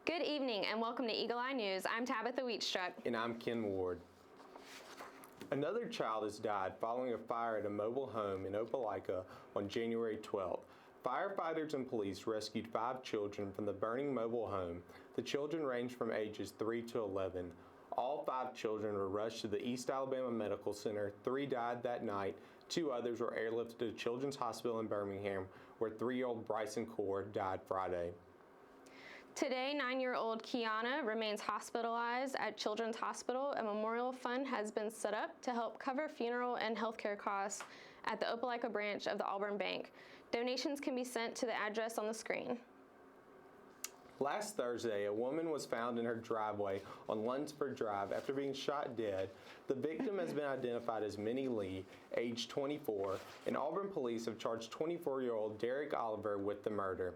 Good evening and welcome to Eagle Eye News. I'm Tabitha Wheatstruck. And I'm Ken Ward. Another child has died following a fire at a mobile home in Opelika on January 12th. Firefighters and police rescued 5 children from the burning mobile home. The children ranged from ages 3 to 11. All 5 children were rushed to the East Alabama Medical Center. 3 died that night. 2 others were airlifted to Children's Hospital in Birmingham, where 3-year-old Bryson Core died Friday. Today, 9-year-old Kiana remains hospitalized at Children's Hospital. A memorial fund has been set up to help cover funeral and healthcare costs at the Opelika branch of the Auburn Bank. Donations can be sent to the address on the screen. Last Thursday, a woman was found in her driveway on Lunsford Drive after being shot dead. The victim has been identified as Minnie Lee, age 24, and Auburn police have charged 24-year-old Derek Oliver with the murder.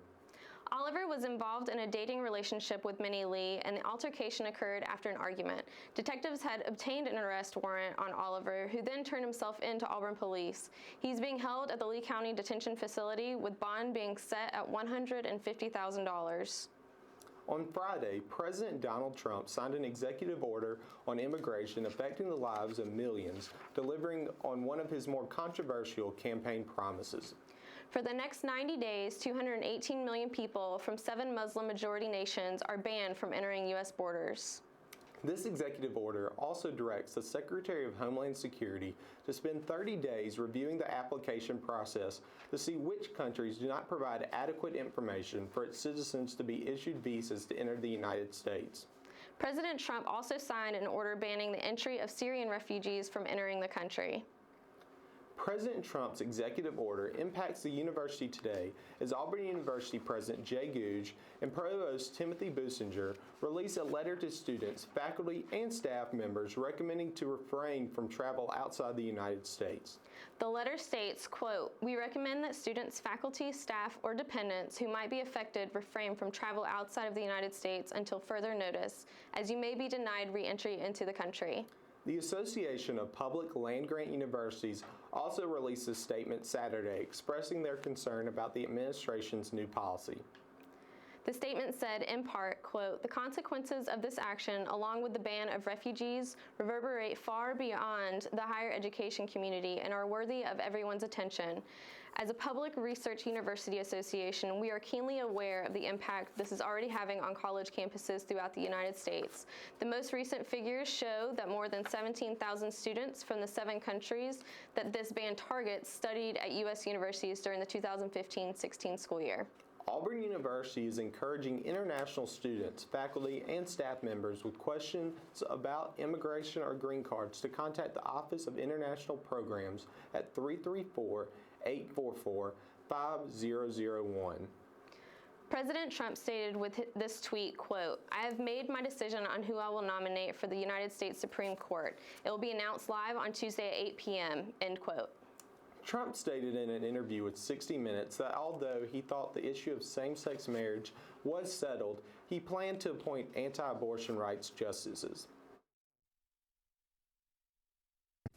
Oliver was involved in a dating relationship with Minnie Lee, and the altercation occurred after an argument. Detectives had obtained an arrest warrant on Oliver, who then turned himself in to Auburn police. He's being held at the Lee County Detention Facility, with bond being set at $150,000. On Friday, President Donald Trump signed an executive order on immigration affecting the lives of millions, delivering on one of his more controversial campaign promises. For the next 90 days, 218 million people from 7 Muslim-majority nations are banned from entering U.S. borders. This executive order also directs the Secretary of Homeland Security to spend 30 days reviewing the application process to see which countries do not provide adequate information for its citizens to be issued visas to enter the United States. President Trump also signed an order banning the entry of Syrian refugees from entering the country. President Trump's executive order impacts the university today as Auburn University President Jay Gouge and Provost Timothy Businger released a letter to students, faculty, and staff members recommending to refrain from travel outside the United States. The letter states, quote, "We recommend that students, faculty, staff, or dependents who might be affected refrain from travel outside of the United States until further notice, as you may be denied re-entry into the country." The Association of Public Land-Grant Universities also released a statement Saturday expressing their concern about the administration's new policy. The statement said, in part, quote, "The consequences of this action, along with the ban of refugees, reverberate far beyond the higher education community and are worthy of everyone's attention. As a public research university association, we are keenly aware of the impact this is already having on college campuses throughout the United States. The most recent figures show that more than 17,000 students from the 7 countries that this ban targets studied at U.S. universities during the 2015-16 school year." Auburn University is encouraging international students, faculty, and staff members with questions about immigration or green cards to contact the Office of International Programs at 334-844-5001. President Trump stated with this tweet, quote, "I have made my decision on who I will nominate for the United States Supreme Court. It will be announced live on Tuesday at 8 p.m., end quote. Trump stated in an interview with 60 Minutes that although he thought the issue of same-sex marriage was settled, he planned to appoint anti-abortion rights justices.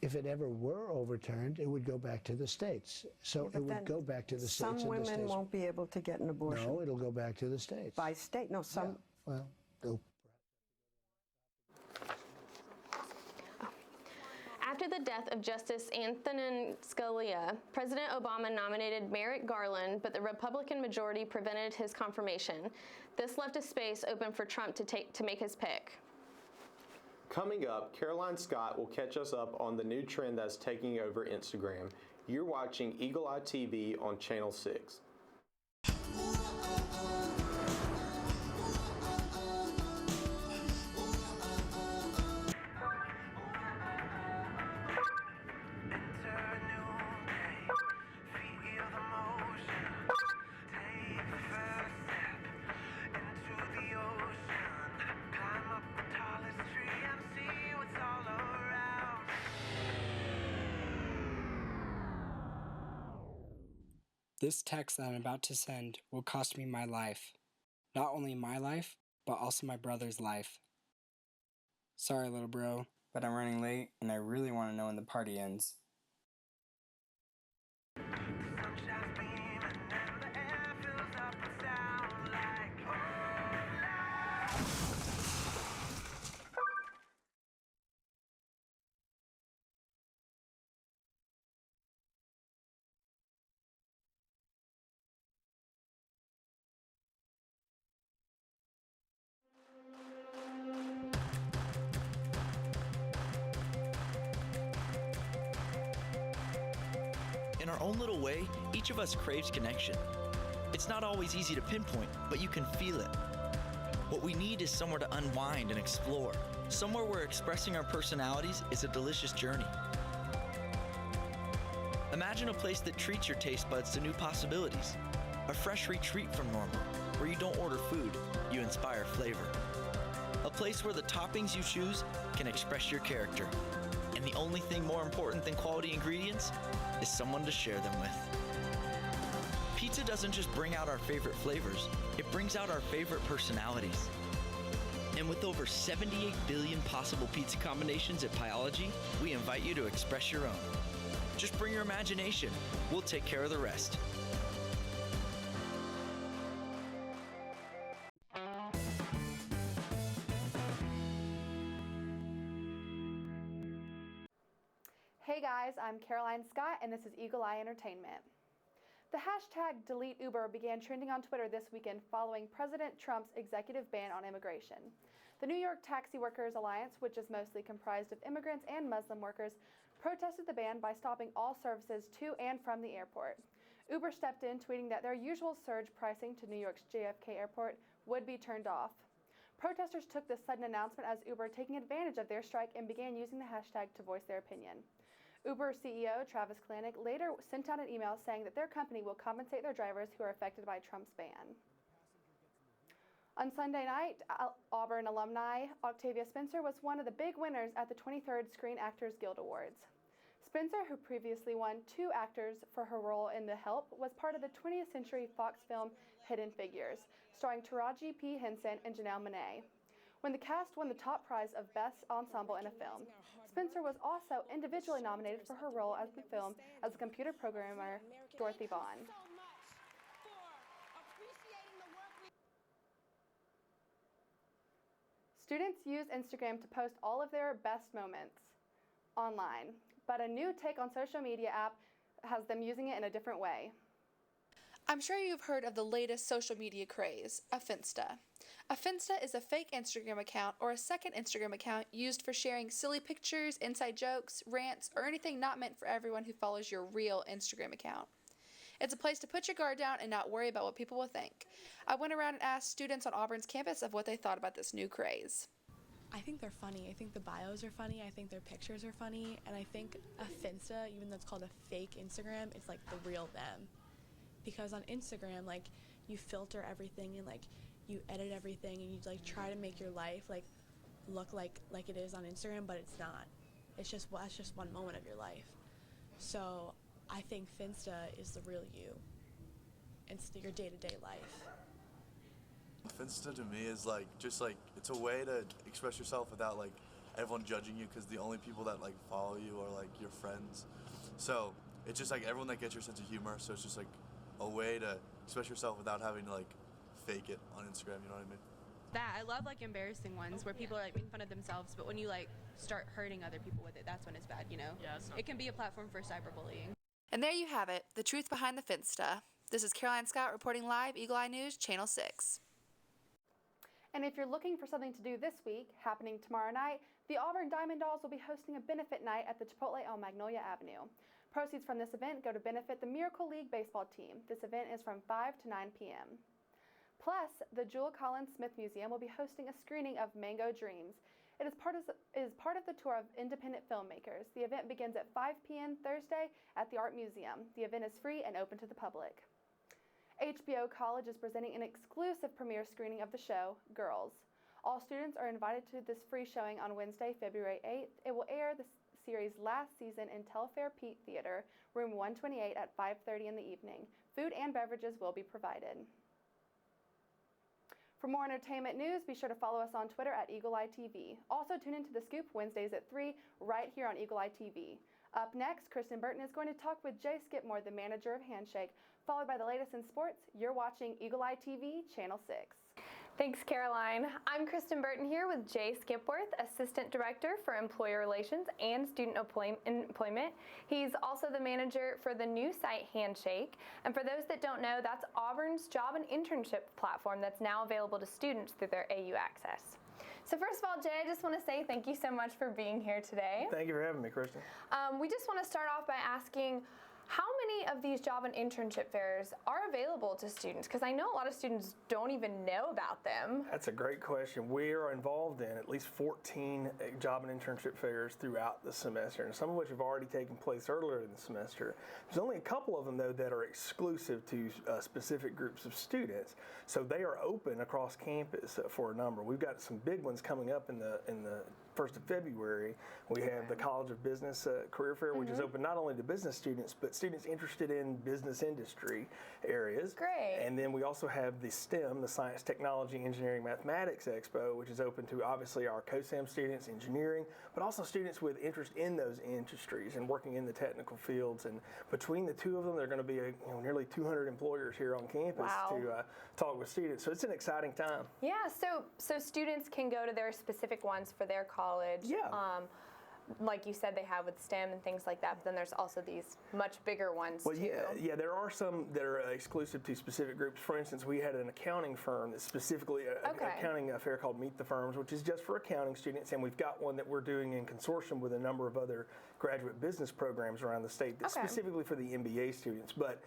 If it ever were overturned, it would go back to the states. So it would go back to the states. Some women won't be able to get an abortion. No, it'll go back to the states. By state? No, some. Yeah. Well, they'll. After the death of Justice Antonin Scalia, President Obama nominated Merrick Garland, but the Republican majority prevented his confirmation. This left a space open for Trump to make his pick. Coming up, Caroline Scott will catch us up on the new trend that's taking over Instagram. You're watching Eagle Eye TV on Channel 6. This text that I'm about to send will cost me my life. Not only my life, but also my brother's life. Sorry, little bro, but I'm running late and I really want to know when the party ends. In our own little way, each of us craves connection. It's not always easy to pinpoint, but you can feel it. What we need is somewhere to unwind and explore, somewhere where expressing our personalities is a delicious journey. Imagine a place that treats your taste buds to new possibilities, a fresh retreat from normal, where you don't order food, you inspire flavor. A place where the toppings you choose can express your character, and the only thing more important than quality ingredients is someone to share them with. Pizza doesn't just bring out our favorite flavors, it brings out our favorite personalities. And with over 78 billion possible pizza combinations at Pyology, we invite you to express your own. Just bring your imagination. We'll take care of the rest. Hey guys, I'm Caroline Scott and this is Eagle Eye Entertainment. The hashtag #DeleteUber began trending on Twitter this weekend following President Trump's executive ban on immigration. The New York Taxi Workers Alliance, which is mostly comprised of immigrants and Muslim workers, protested the ban by stopping all services to and from the airport. Uber stepped in, tweeting that their usual surge pricing to New York's JFK airport would be turned off. Protesters took this sudden announcement as Uber taking advantage of their strike and began using the hashtag to voice their opinion. Uber CEO Travis Kalanick later sent out an email saying that their company will compensate their drivers who are affected by Trump's ban. On Sunday night, Auburn alumni Octavia Spencer was one of the big winners at the 23rd Screen Actors Guild Awards. Spencer, who previously won 2 actors for her role in The Help, was part of the 20th Century Fox film Hidden Figures, starring Taraji P. Henson and Janelle Monáe. When the cast won the top prize of Best Ensemble in a Film, Spencer was also individually nominated for her role as the film as a computer programmer, Dorothy Vaughan. Students use Instagram to post all of their best moments online, but a new take on social media app has them using it in a different way. I'm sure you've heard of the latest social media craze, a Finsta. A Finsta is a fake Instagram account or a second Instagram account used for sharing silly pictures, inside jokes, rants, or anything not meant for everyone who follows your real Instagram account. It's a place to put your guard down and not worry about what people will think. I went around and asked students on Auburn's campus of what they thought about this new craze. I think they're funny. I think the bios are funny. I think their pictures are funny. And I think a Finsta, even though it's called a fake Instagram, it's like the real them. Because on Instagram, like, you filter everything and, like, you edit everything and you, like, try to make your life, like, look like it is on Instagram, but it's not. It's just, well, that's just one moment of your life. So I think Finsta is the real you. It's your day-to-day life. Finsta to me is like just like it's a way to express yourself without like everyone judging you, because the only people that like follow you are like your friends. So it's just like everyone that gets your sense of humor. So it's just like a way to express yourself without having to like fake it on Instagram. You know what I mean? That I love like embarrassing ones where people are like making fun of themselves, but when you like start hurting other people with it, that's when it's bad. You know? Yeah. It can be a platform for cyberbullying. And there you have it, the truth behind the Finsta. This is Caroline Scott reporting live, Eagle Eye News, Channel 6. And if you're looking for something to do this week, happening tomorrow night, the Auburn Diamond Dolls will be hosting a benefit night at the Chipotle on Magnolia Avenue. Proceeds from this event go to benefit the Miracle League baseball team. This event is from 5 to 9 p.m. Plus, the Jewel Collins Smith Museum will be hosting a screening of Mango Dreams. It is part of the tour of independent filmmakers. The event begins at 5 p.m. Thursday at the Art Museum. The event is free and open to the public. HBO College is presenting an exclusive premiere screening of the show, Girls. All students are invited to this free showing on Wednesday, February 8th. It will air the series' last season in Telfair Pete Theater, room 128 at 5:30 in the evening. Food and beverages will be provided. For more entertainment news, be sure to follow us on Twitter at Eagle Eye TV. Also tune into The Scoop Wednesdays at 3 right here on Eagle Eye TV. Up next, Kristen Burton is going to talk with Jay Skipmore, the manager of Handshake, followed by the latest in sports. You're watching Eagle Eye TV, Channel 6. Thanks, Caroline. I'm Kristen Burton here with Jay Skipworth, Assistant Director for Employer Relations and Student Employment. He's also the manager for the new site Handshake. And for those that don't know, that's Auburn's job and internship platform that's now available to students through their AU Access. So first of all, Jay, I just want to say thank you so much for being here today. Thank you for having me, Kristen. We just want to start off by asking, how many of these job and internship fairs are available to students? Because I know a lot of students don't even know about them. That's a great question. We are involved in at least 14 job and internship fairs throughout the semester, and some of which have already taken place earlier in the semester. There's only a couple of them, though, that are exclusive to specific groups of students. So they are open across campus for a number. We've got some big ones coming up in the 1st of February. We have the College of Business Career Fair, which is open not only to business students, but students interested in business industry areas. Great. And then we also have the STEM, the Science, Technology, Engineering, Mathematics Expo, which is open to obviously our COSAM students, engineering, but also students with interest in those industries and working in the technical fields. And between the two of them, there are going to be nearly 200 employers here on campus to talk with students. So it's an exciting time. Yeah, so students can go to their specific ones for their college. Yeah. Like you said, they have with STEM and things like that, but then there's also these much bigger ones well, too. Yeah, there are some that are exclusive to specific groups. For instance, we had an accounting firm that's specifically an accounting fair called Meet the Firms, which is just for accounting students, and we've got one that we're doing in consortium with a number of other graduate business programs around the state that's specifically for the MBA students. But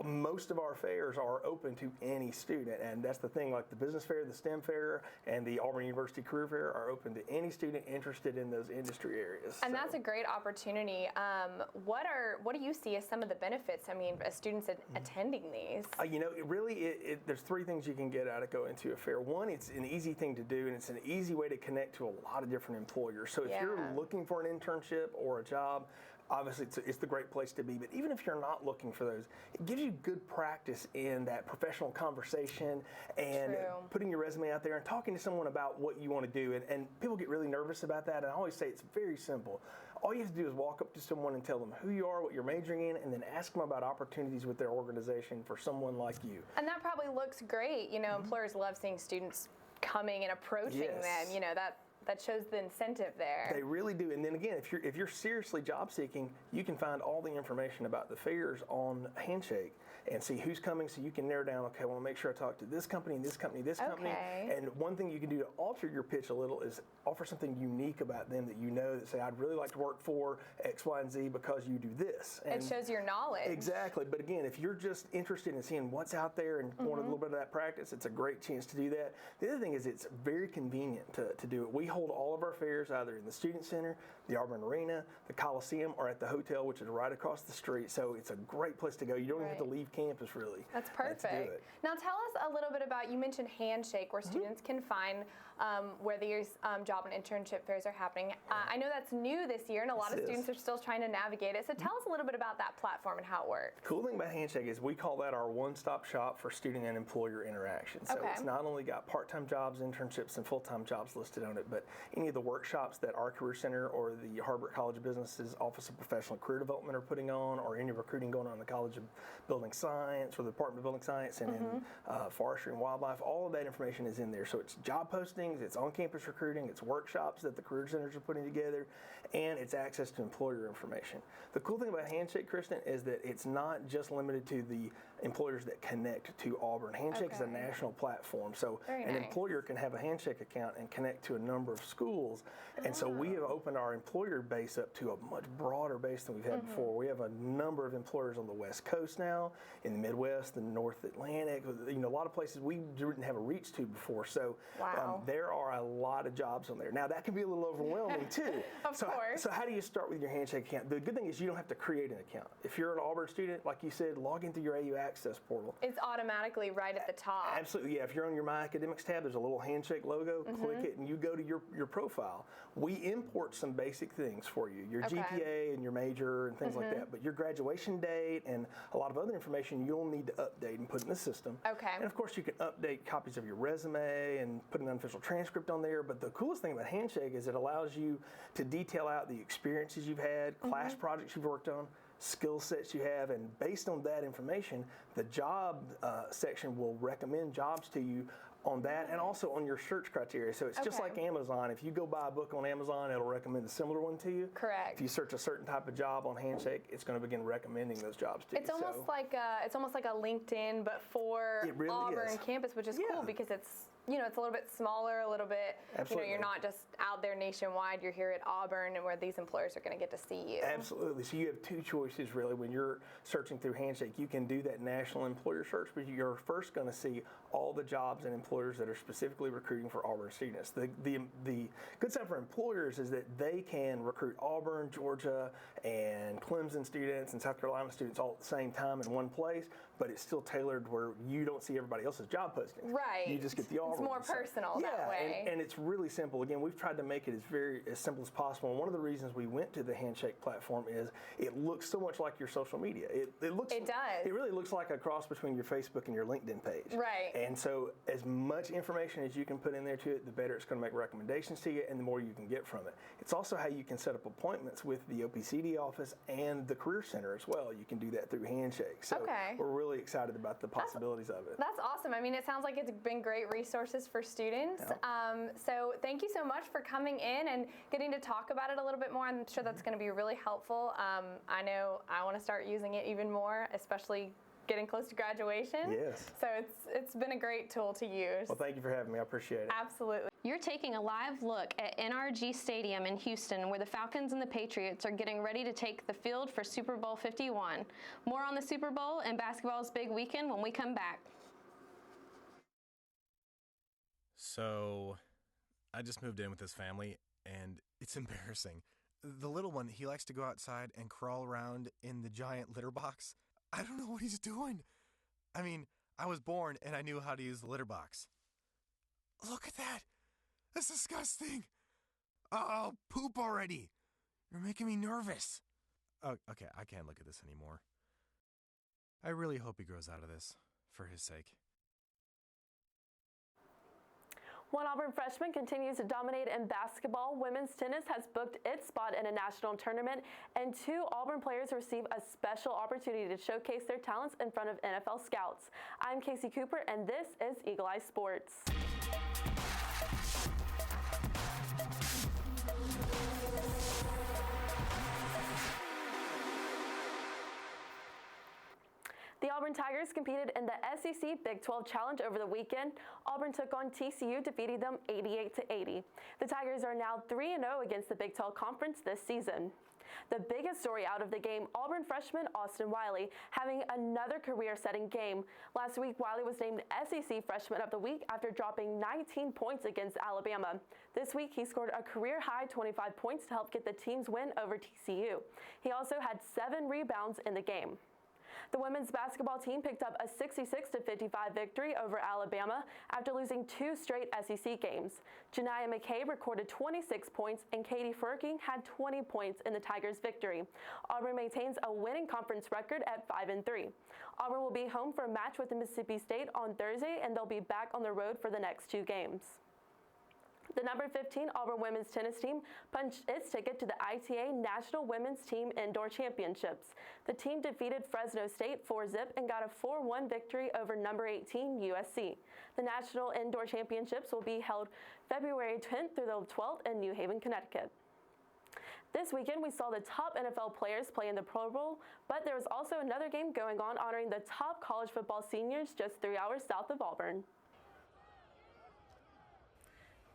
most of our fairs are open to any student, and that's the thing, like the business fair, the STEM fair, and the Auburn University Career Fair are open to any student interested in those industry areas. And that's a great opportunity. What do you see as some of the benefits, as students attending these? There's three things you can get out of going to a fair. One, it's an easy thing to do, and it's an easy way to connect to a lot of different employers. So if you're looking for an internship or a job, obviously it's the great place to be, but even if you're not looking for those, it gives you good practice in that professional conversation and putting your resume out there and talking to someone about what you want to do. And people get really nervous about that, and I always say it's very simple. All you have to do is walk up to someone and tell them who you are, what you're majoring in, and then ask them about opportunities with their organization for someone like you. And that probably looks great. Employers love seeing students coming and approaching them. That shows the incentive there. They really do. And then again, if you're seriously job seeking, you can find all the information about the fairs on Handshake and see who's coming, so you can narrow down, okay, I want to make sure I talk to this company and this company, this company. And one thing you can do to alter your pitch a little is offer something unique about them that say, I'd really like to work for X, Y, and Z because you do this. And it shows your knowledge. Exactly. But again, if you're just interested in seeing what's out there and want a little bit of that practice, it's a great chance to do that. The other thing is it's very convenient to do it. We hold all of our fairs either in the Student Center, the Auburn Arena, the Coliseum, or at the hotel, which is right across the street. So it's a great place to go. You don't even have to leave campus, really. That's perfect. To do it. Now tell us a little bit about, you mentioned Handshake, where students can find where these job and internship fairs are happening. I know that's new this year, and a lot of students are still trying to navigate it. So tell us a little bit about that platform and how it works. The cool thing about Handshake is we call that our one-stop shop for student and employer interaction. So it's not only got part-time jobs, internships, and full-time jobs listed on it, but any of the workshops that our Career Center or the Harbert College of Business's Office of Professional Career Development are putting on, or any recruiting going on in the College of Building Science or the Department of Building Science and in Forestry and Wildlife, all of that information is in there. So it's job postings, it's on-campus recruiting, it's workshops that the Career Centers are putting together, and it's access to employer information. The cool thing about Handshake, Kristen, is that it's not just limited to the employers that connect to Auburn. Handshake is a national platform, so an employer can have a Handshake account and connect to a number of schools. And so we have opened our employer base up to a much broader base than we've had before. We have a number of employers on the West Coast now, in the Midwest, the North Atlantic, a lot of places we didn't have a reach to before. So there are a lot of jobs on there. Now that can be a little overwhelming too. Of course. So how do you start with your Handshake account? The good thing is you don't have to create an account. If you're an Auburn student, like you said, log into your AU Access portal. It's automatically right at the top. Absolutely, yeah. If you're on your My Academics tab, there's a little Handshake logo. Click it and you go to your profile. We import some basic things for you, your GPA and your major and things like that, but your graduation date and a lot of other information you'll need to update and put in the system. And of course you can update copies of your resume and put an unofficial transcript on there, but the coolest thing about Handshake is it allows you to detail out the experiences you've had, class projects you've worked on, skill sets you have, and based on that information, the job section will recommend jobs to you on that and also on your search criteria. So it's just like Amazon. If you go buy a book on Amazon, it'll recommend a similar one to you. Correct. If you search a certain type of job on Handshake, it's going to begin recommending those jobs to you. It's almost like a LinkedIn, but for Auburn campus, which is cool because it's it's a little bit smaller, a little bit, Absolutely. you're not just out there nationwide, you're here at Auburn and where these employers are going to get to see you. Absolutely. So you have two choices really when you're searching through Handshake. You can do that national employer search, but you're first going to see all the jobs and employers that are specifically recruiting for Auburn students. The good side for employers is that they can recruit Auburn, Georgia, and Clemson students and South Carolina students all at the same time in one place, but it's still tailored where you don't see everybody else's job postings. Right. You just get the Auburn. It's more personal that way. And it's really simple. Again, we've tried to make it as simple as possible. And one of the reasons we went to the Handshake platform is it looks so much like your social media. It does. It really looks like a cross between your Facebook and your LinkedIn page. Right. And so as much information as you can put in there to it, the better it's going to make recommendations to you and the more you can get from it. It's also how you can set up appointments with the OPCD office and the Career Center as well. You can do that through Handshake. So we're really excited about the possibilities of it. That's awesome. I mean, it sounds like it's been great resources for students. Yeah. So thank you so much for coming in and getting to talk about it a little bit more. I'm sure that's going to be really helpful. I know I want to start using it even more, especially getting close to graduation. Yes. So it's been a great tool to use. Well, thank you for having me. I appreciate it. Absolutely. You're taking a live look at NRG Stadium in Houston, where the Falcons and the Patriots are getting ready to take the field for Super Bowl 51. More on the Super Bowl and basketball's big weekend when we come back. So, I just moved in with his family, and it's embarrassing. The little one, he likes to go outside and crawl around in the giant litter box. I don't know what he's doing. I mean, I was born and I knew how to use the litter box. Look at that. That's disgusting. Oh, poop already. You're making me nervous. Oh, okay, I can't look at this anymore. I really hope he grows out of this, for his sake. One Auburn freshman continues to dominate in basketball. Women's tennis has booked its spot in a national tournament, and 2 Auburn players receive a special opportunity to showcase their talents in front of NFL scouts. I'm Casey Cooper, and this is Eagle Eye Sports. The Auburn Tigers competed in the SEC Big 12 Challenge over the weekend. Auburn took on TCU, defeating them 88-80. The Tigers are now 3-0 against the Big 12 Conference this season. The biggest story out of the game, Auburn freshman Austin Wiley having another career-setting game. Last week, Wiley was named SEC Freshman of the Week after dropping 19 points against Alabama. This week, he scored a career-high 25 points to help get the team's win over TCU. He also had 7 rebounds in the game. The women's basketball team picked up a 66-55 victory over Alabama after losing 2 straight SEC games. Janiah McCabe recorded 26 points and Katie Furking had 20 points in the Tigers' victory. Auburn maintains a winning conference record at 5-3. Auburn will be home for a match with Mississippi State on Thursday, and they'll be back on the road for the next 2 games. The number 15 Auburn women's tennis team punched its ticket to the ITA National Women's Team Indoor Championships. The team defeated Fresno State 4-0 and got a 4-1 victory over number 18 USC. The National Indoor Championships will be held February 10th through the 12th in New Haven, Connecticut. This weekend, we saw the top NFL players play in the Pro Bowl, but there was also another game going on honoring the top college football seniors just 3 hours south of Auburn.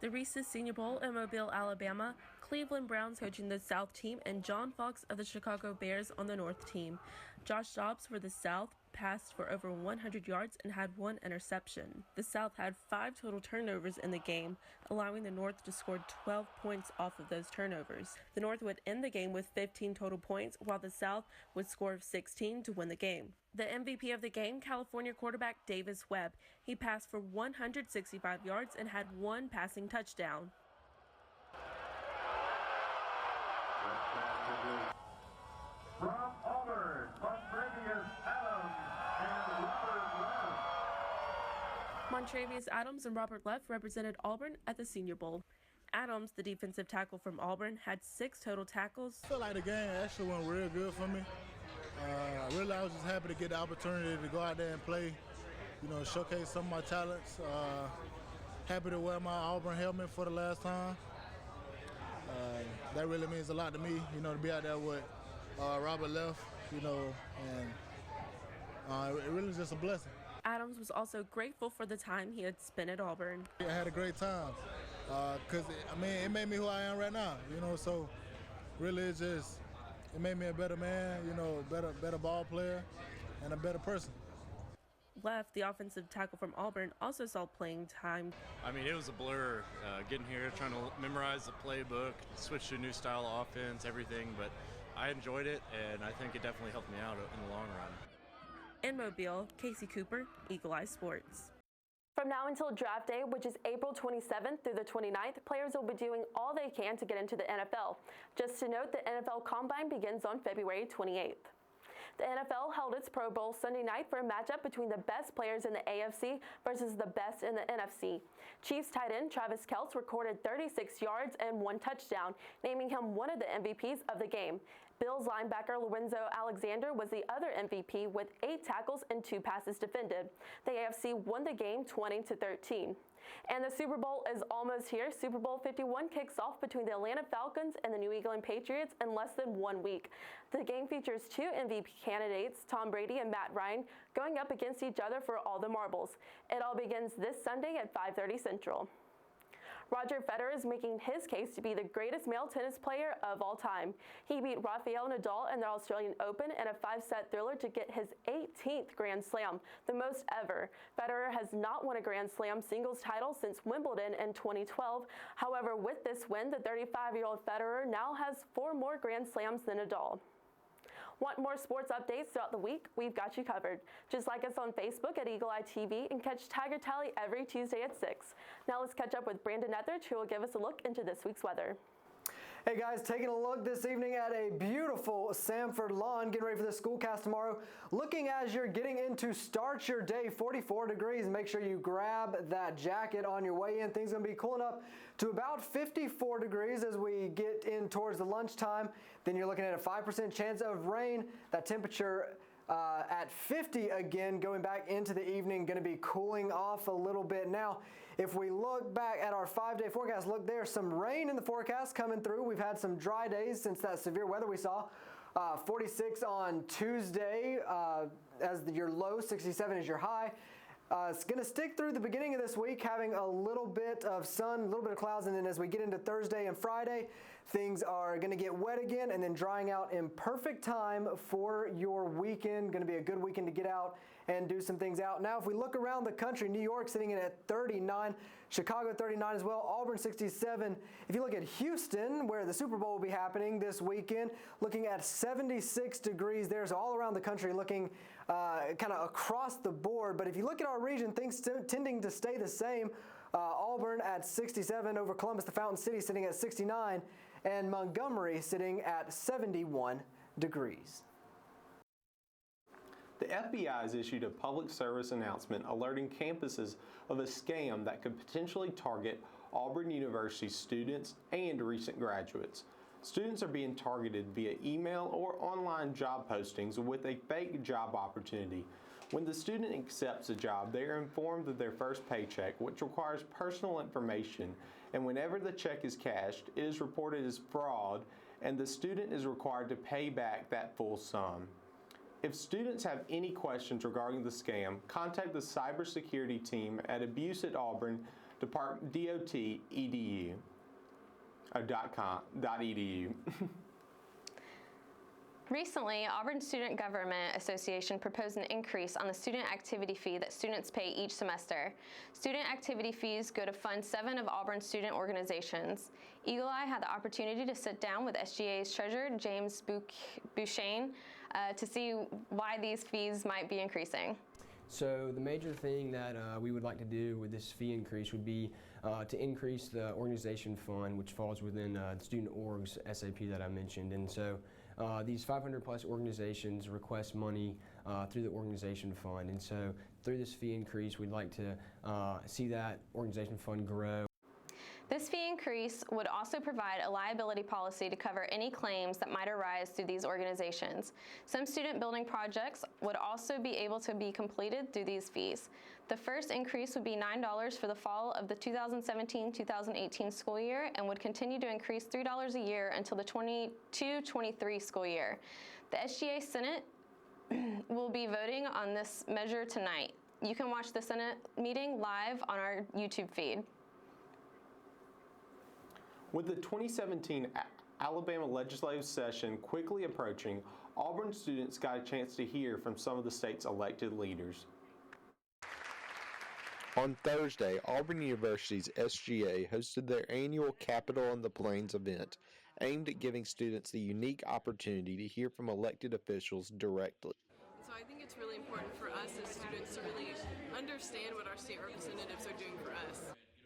The Reese's Senior Bowl in Mobile, Alabama, Cleveland Browns coaching the South team, and John Fox of the Chicago Bears on the North team. Josh Dobbs for the South passed for over 100 yards and had 1 interception. The South had 5 total turnovers in the game, allowing the North to score 12 points off of those turnovers. The North would end the game with 15 total points, while the South would score 16 to win the game. The MVP of the game, California quarterback Davis Webb. He passed for 165 yards and had 1 passing touchdown. From Auburn, Montrevious Adams and Robert Leff. Montrevious Adams and Robert Leff represented Auburn at the Senior Bowl. Adams, the defensive tackle from Auburn, had 6 total tackles. I feel like the game actually went real good for me. Really, I was just happy to get the opportunity to go out there and play, showcase some of my talents. Happy to wear my Auburn helmet for the last time. That really means a lot to me, to be out there with Robert Leff, and it really is just a blessing. Adams was also grateful for the time he had spent at Auburn. I had a great time because, it made me who I am right now, so really it made me a better man, better ball player and a better person. Left, the offensive tackle from Auburn, also saw playing time. It was a blur getting here, trying to memorize the playbook, switch to a new style of offense, everything, but I enjoyed it, and I think it definitely helped me out in the long run. In Mobile, Casey Cooper, Eagle Eye Sports. From now until draft day, which is April 27th through the 29th, players will be doing all they can to get into the NFL. Just to note, the NFL Combine begins on February 28th. The NFL held its Pro Bowl Sunday night for a matchup between the best players in the AFC versus the best in the NFC. Chiefs tight end Travis Kelce recorded 36 yards and 1 touchdown, naming him one of the MVPs of the game. Bills linebacker Lorenzo Alexander was the other MVP with 8 tackles and 2 passes defended. The AFC won the game 20-13. And the Super Bowl is almost here. Super Bowl 51 kicks off between the Atlanta Falcons and the New England Patriots in less than 1 week. The game features 2 MVP candidates, Tom Brady and Matt Ryan, going up against each other for all the marbles. It all begins this Sunday at 5:30 Central. Roger Federer is making his case to be the greatest male tennis player of all time. He beat Rafael Nadal in the Australian Open in a 5-set thriller to get his 18th Grand Slam, the most ever. Federer has not won a Grand Slam singles title since Wimbledon in 2012. However, with this win, the 35-year-old Federer now has 4 more Grand Slams than Nadal. Want more sports updates throughout the week? We've got you covered. Just like us on Facebook at Eagle Eye TV and catch Tiger Tally every Tuesday at 6. Now let's catch up with Brandon Etheridge, who will give us a look into this week's weather. Hey guys, taking a look this evening at a beautiful Sanford lawn, getting ready for the schoolcast tomorrow. Looking as you're getting into start your day, 44 degrees. Make sure you grab that jacket on your way in. Things are going to be cooling up to about 54 degrees as we get in towards the lunchtime. Then you're looking at a 5% chance of rain. That temperature at 50 again, going back into the evening, going to be cooling off a little bit. Now, if we look back at our 5-day forecast, look, there's some rain in the forecast coming through. We've had some dry days since that severe weather we saw. 46 on Tuesday as your low, 67 is your high. It's going to stick through the beginning of this week, having a little bit of sun, a little bit of clouds, and then as we get into Thursday and Friday, things are going to get wet again and then drying out in perfect time for your weekend. Going to be a good weekend to get out and do some things out. Now, if we look around the country, New York sitting in at 39, Chicago 39 as well, Auburn 67. If you look at Houston, where the Super Bowl will be happening this weekend, looking at 76 degrees there. So all around the country looking kind of across the board. But if you look at our region, things tending to stay the same. Auburn at 67 over Columbus, the Fountain City sitting at 69, and Montgomery sitting at 71 degrees. The FBI has issued a public service announcement alerting campuses of a scam that could potentially target Auburn University students and recent graduates. Students are being targeted via email or online job postings with a fake job opportunity. When the student accepts a job, they are informed of their first paycheck, which requires personal information, and whenever the check is cashed, it is reported as fraud, and the student is required to pay back that full sum. If students have any questions regarding the scam, contact the cybersecurity team at abuse@auburn .edu. Recently, Auburn Student Government Association proposed an increase on the student activity fee that students pay each semester. Student activity fees go to fund 7 of Auburn's student organizations. Eagle Eye had the opportunity to sit down with SGA's treasurer, James Bouchain, to see why these fees might be increasing. So the major thing that we would like to do with this fee increase would be to increase the organization fund, which falls within the student orgs SAP that I mentioned. And so these 500 plus organizations request money through the organization fund. And so through this fee increase, we'd like to see that organization fund grow. This fee increase would also provide a liability policy to cover any claims that might arise through these organizations. Some student building projects would also be able to be completed through these fees. The first increase would be $9 for the fall of the 2017-2018 school year and would continue to increase $3 a year until the 22-23 school year. The SGA Senate will be voting on this measure tonight. You can watch the Senate meeting live on our YouTube feed. With the 2017 Alabama legislative session quickly approaching, Auburn students got a chance to hear from some of the state's elected leaders. On Thursday, Auburn University's SGA hosted their annual Capitol on the Plains event, aimed at giving students the unique opportunity to hear from elected officials directly. So I think it's really important for us as students to really understand what our state representatives are doing for us.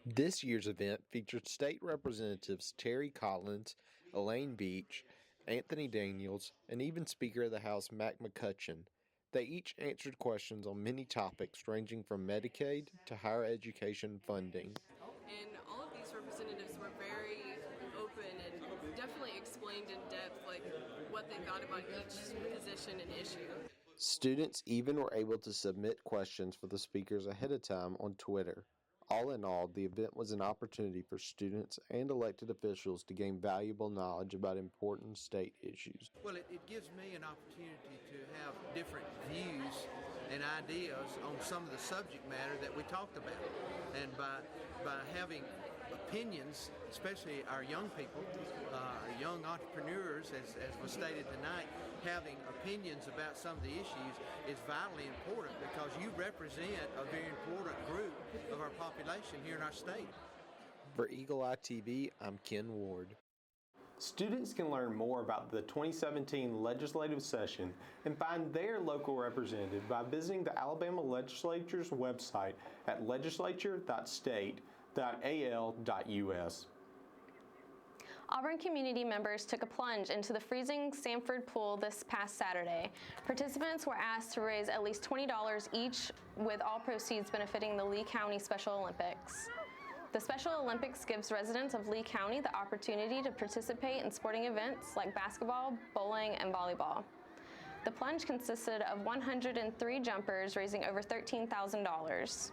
This year's event featured state representatives Terry Collins, Elaine Beach, Anthony Daniels, and even Speaker of the House Mac McCutcheon. They each answered questions on many topics ranging from Medicaid to higher education funding. And all of these representatives were very open and definitely explained in depth what they thought about each position and issue. Students even were able to submit questions for the speakers ahead of time on Twitter. All in all, the event was an opportunity for students and elected officials to gain valuable knowledge about important state issues. Well, it gives me an opportunity to have different views and ideas on some of the subject matter that we talked about. And by having opinions, especially our young people, our young entrepreneurs, as was stated tonight, having opinions about some of the issues is vitally important because you represent a very important group of our population here in our state. For Eagle Eye TV, I'm Ken Ward. Students can learn more about the 2017 legislative session and find their local representative by visiting the Alabama Legislature's website at legislature.state.al.us. Auburn community members took a plunge into the freezing Sanford pool this past Saturday. Participants were asked to raise at least $20 each, with all proceeds benefiting the Lee County Special Olympics. The Special Olympics gives residents of Lee County the opportunity to participate in sporting events like basketball, bowling, and volleyball. The plunge consisted of 103 jumpers, raising over $13,000.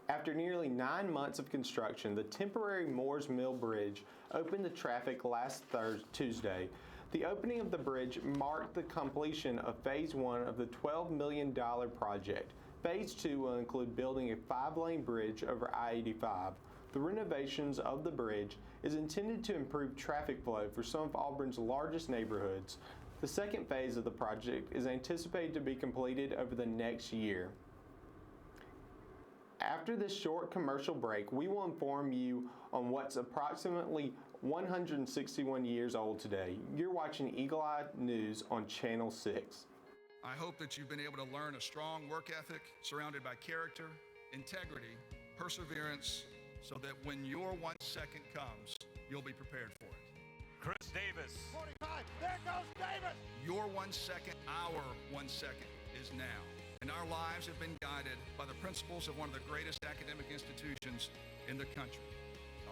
After nearly 9 months of construction, the temporary Moores Mill Bridge opened to traffic last Tuesday. The opening of the bridge marked the completion of Phase 1 of the $12 million project. Phase 2 will include building a 5-lane bridge over I-85. The renovations of the bridge is intended to improve traffic flow for some of Auburn's largest neighborhoods. The second phase of the project is anticipated to be completed over the next year. After this short commercial break, we will inform you on what's approximately 161 years old today. You're watching Eagle Eye News on Channel 6. I hope that you've been able to learn a strong work ethic surrounded by character, integrity, perseverance, so that when your 1 second comes, you'll be prepared for it. Chris Davis. 45, there goes Davis! Your 1 second, our 1 second is now. And our lives have been guided by the principles of one of the greatest academic institutions in the country,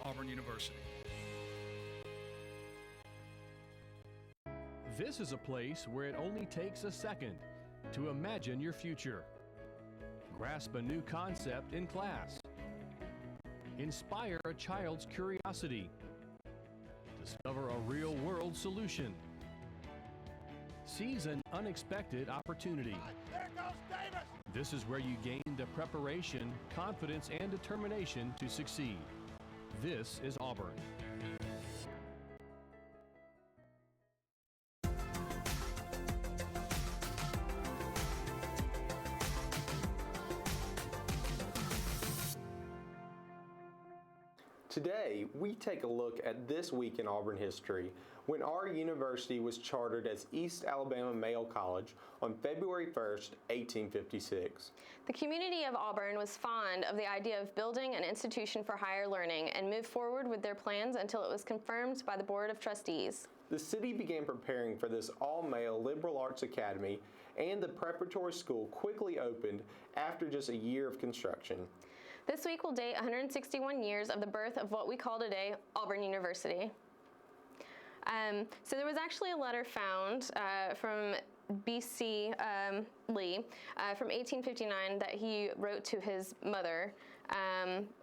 Auburn University. This is a place where it only takes a second to imagine your future. Grasp a new concept in class. Inspire a child's curiosity. Discover a real-world solution. Seize an unexpected opportunity. There goes Davis! This is where you gain the preparation, confidence, and determination to succeed. This is Auburn. Today, we take a look at this week in Auburn history, when our university was chartered as East Alabama Male College on February 1st, 1856. The community of Auburn was fond of the idea of building an institution for higher learning and moved forward with their plans until it was confirmed by the Board of Trustees. The city began preparing for this all-male liberal arts academy, and the preparatory school quickly opened after just a year of construction. This week will date 161 years of the birth of what we call today Auburn University. So there was actually a letter found from B.C. Lee from 1859 that he wrote to his mother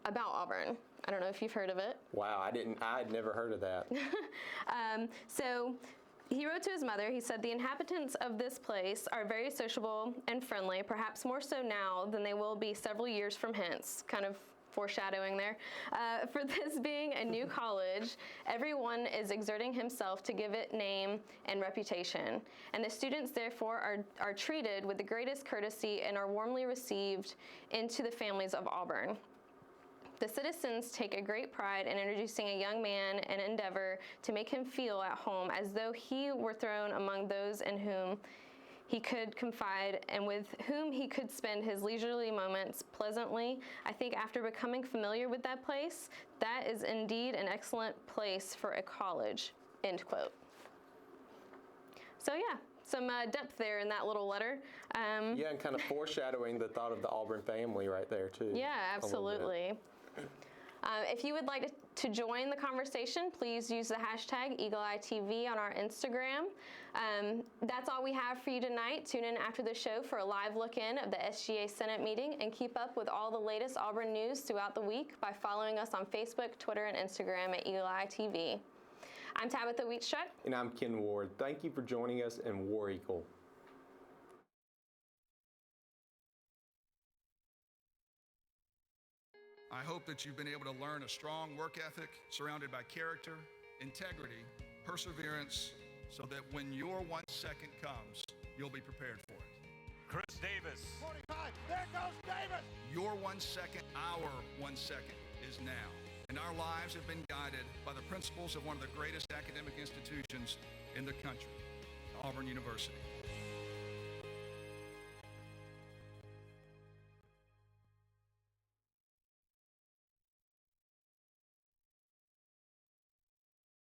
about Auburn. I don't know if you've heard of it. Wow, I had never heard of that. So He wrote to his mother, he said, "The inhabitants of this place are very sociable and friendly, perhaps more so now than they will be several years from hence," kind of foreshadowing there. "For this being a new college, everyone is exerting himself to give it name and reputation, and the students therefore are treated with the greatest courtesy and are warmly received into the families of Auburn. The citizens take a great pride in introducing a young man and endeavor to make him feel at home as though he were thrown among those in whom he could confide and with whom he could spend his leisurely moments pleasantly. I think after becoming familiar with that place, that is indeed an excellent place for a college," end quote. So yeah, some depth there in that little letter. Yeah, and kind of foreshadowing the thought of the Auburn family right there too. Yeah, absolutely. If you would like to join the conversation, please use the hashtag EagleEyeTV on our Instagram. That's all we have for you tonight. Tune in after the show for a live look-in of the SGA Senate meeting, and keep up with all the latest Auburn news throughout the week by following us on Facebook, Twitter, and Instagram at EagleEyeTV. I'm Tabitha Wheatstruck. And I'm Ken Ward. Thank you for joining us, and War Eagle. I hope that you've been able to learn a strong work ethic surrounded by character, integrity, perseverance, so that when your 1 second comes, you'll be prepared for it. Chris Davis. 45, there goes Davis! Your 1 second, our 1 second is now. And our lives have been guided by the principles of one of the greatest academic institutions in the country, Auburn University.